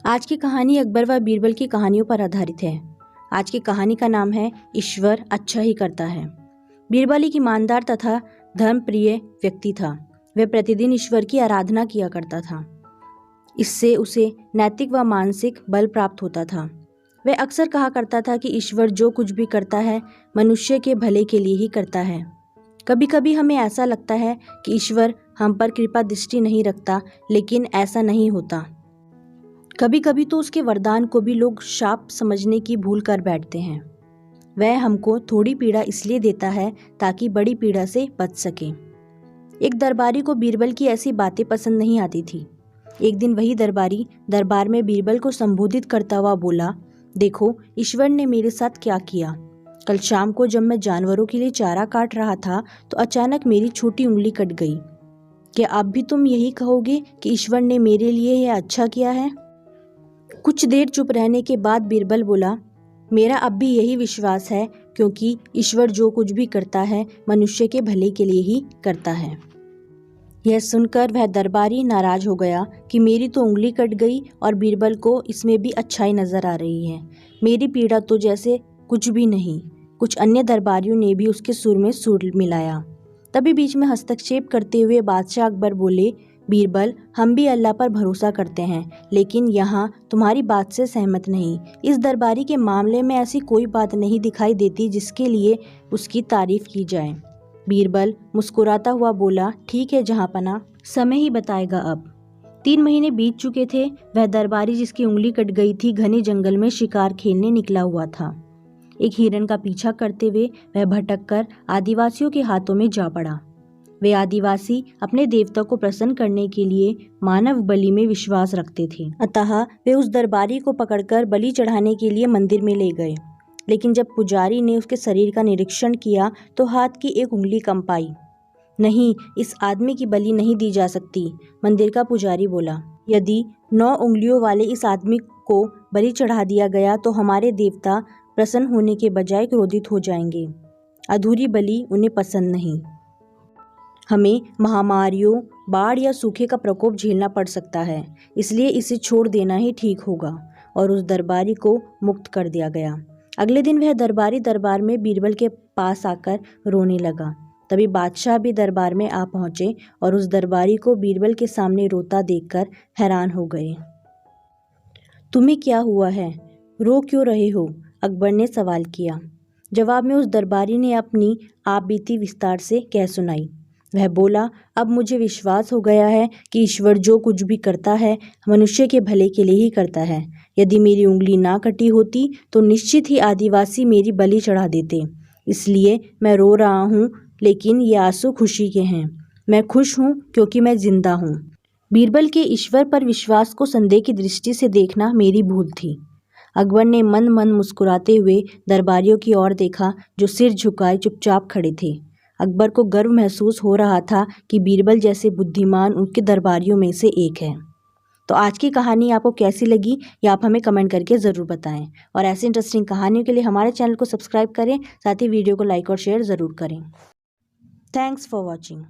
आज की कहानी अकबर व बीरबल की कहानियों पर आधारित है। आज की कहानी का नाम है ईश्वर अच्छा ही करता है। बीरबल एक ईमानदार तथा धर्मप्रिय व्यक्ति था। वह प्रतिदिन ईश्वर की आराधना किया करता था। इससे उसे नैतिक व मानसिक बल प्राप्त होता था। वह अक्सर कहा करता था कि ईश्वर जो कुछ भी करता है मनुष्य के भले के लिए ही करता है। कभी कभी हमें ऐसा लगता है कि ईश्वर हम पर कृपा दृष्टि नहीं रखता, लेकिन ऐसा नहीं होता। कभी कभी तो उसके वरदान को भी लोग शाप समझने की भूल कर बैठते हैं। वह हमको थोड़ी पीड़ा इसलिए देता है ताकि बड़ी पीड़ा से बच सके। एक दरबारी को बीरबल की ऐसी बातें पसंद नहीं आती थी। एक दिन वही दरबारी दरबार में बीरबल को संबोधित करता हुआ बोला, देखो ईश्वर ने मेरे साथ क्या किया। कल शाम को जब मैं जानवरों के लिए चारा काट रहा था तो अचानक मेरी छोटी उंगली कट गई। क्या अब भी तुम यही कहोगे कि ईश्वर ने मेरे लिए यह अच्छा किया है? कुछ देर चुप रहने के बाद बीरबल बोला, मेरा अब भी यही विश्वास है, क्योंकि ईश्वर जो कुछ भी करता है मनुष्य के भले के लिए ही करता है। यह सुनकर वह दरबारी नाराज हो गया कि मेरी तो उंगली कट गई और बीरबल को इसमें भी अच्छाई नजर आ रही है। मेरी पीड़ा तो जैसे कुछ भी नहीं। कुछ अन्य दरबारियों ने भी उसके सुर में सुर मिलाया। तभी बीच में हस्तक्षेप करते हुए बादशाह अकबर बोले, बीरबल, हम भी अल्लाह पर भरोसा करते हैं, लेकिन यहाँ तुम्हारी बात से सहमत नहीं। इस दरबारी के मामले में ऐसी कोई बात नहीं दिखाई देती जिसके लिए उसकी तारीफ की जाए। बीरबल मुस्कुराता हुआ बोला, ठीक है जहाँपनाह, समय ही बताएगा। अब 3 महीने बीत चुके थे। वह दरबारी जिसकी उंगली कट गई थी घने जंगल में शिकार खेलने निकला हुआ था। एक हिरन का पीछा करते हुए वह भटक कर आदिवासियों के हाथों में जा पड़ा। वे आदिवासी अपने देवता को प्रसन्न करने के लिए मानव बलि में विश्वास रखते थे। अतः वे उस दरबारी को पकड़कर बलि चढ़ाने के लिए मंदिर में ले गए। लेकिन जब पुजारी ने उसके शरीर का निरीक्षण किया तो हाथ की एक उंगली कंपाई। नहीं, इस आदमी की बलि नहीं दी जा सकती, मंदिर का पुजारी बोला। यदि 9 उंगलियों वाले इस आदमी को बलि चढ़ा दिया गया तो हमारे देवता प्रसन्न होने के बजाय क्रोधित हो जाएंगे। अधूरी बलि उन्हें पसंद नहीं। हमें महामारियों, बाढ़ या सूखे का प्रकोप झेलना पड़ सकता है, इसलिए इसे छोड़ देना ही ठीक होगा। और उस दरबारी को मुक्त कर दिया गया। अगले दिन वह दरबारी दरबार में बीरबल के पास आकर रोने लगा। तभी बादशाह भी दरबार में आ पहुंचे और उस दरबारी को बीरबल के सामने रोता देखकर हैरान हो गए। तुम्हें क्या हुआ है? रो क्यों रहे हो? अकबर ने सवाल किया। जवाब में उस दरबारी ने अपनी आपबीती विस्तार से कह सुनाई। वह बोला, अब मुझे विश्वास हो गया है कि ईश्वर जो कुछ भी करता है मनुष्य के भले के लिए ही करता है। यदि मेरी उंगली ना कटी होती तो निश्चित ही आदिवासी मेरी बलि चढ़ा देते। इसलिए मैं रो रहा हूँ, लेकिन ये आंसू खुशी के हैं। मैं खुश हूँ क्योंकि मैं जिंदा हूँ। बीरबल के ईश्वर पर विश्वास को संदेह की दृष्टि से देखना मेरी भूल थी। अकबर ने मन मन मुस्कुराते हुए दरबारियों की ओर देखा जो सिर झुकाए चुपचाप खड़े थे। अकबर को गर्व महसूस हो रहा था कि बीरबल जैसे बुद्धिमान उनके दरबारियों में से एक है। तो आज की कहानी आपको कैसी लगी ये आप हमें कमेंट करके ज़रूर बताएं। और ऐसी इंटरेस्टिंग कहानियों के लिए हमारे चैनल को सब्सक्राइब करें, साथ ही वीडियो को लाइक और शेयर ज़रूर करें। Thanks for watching.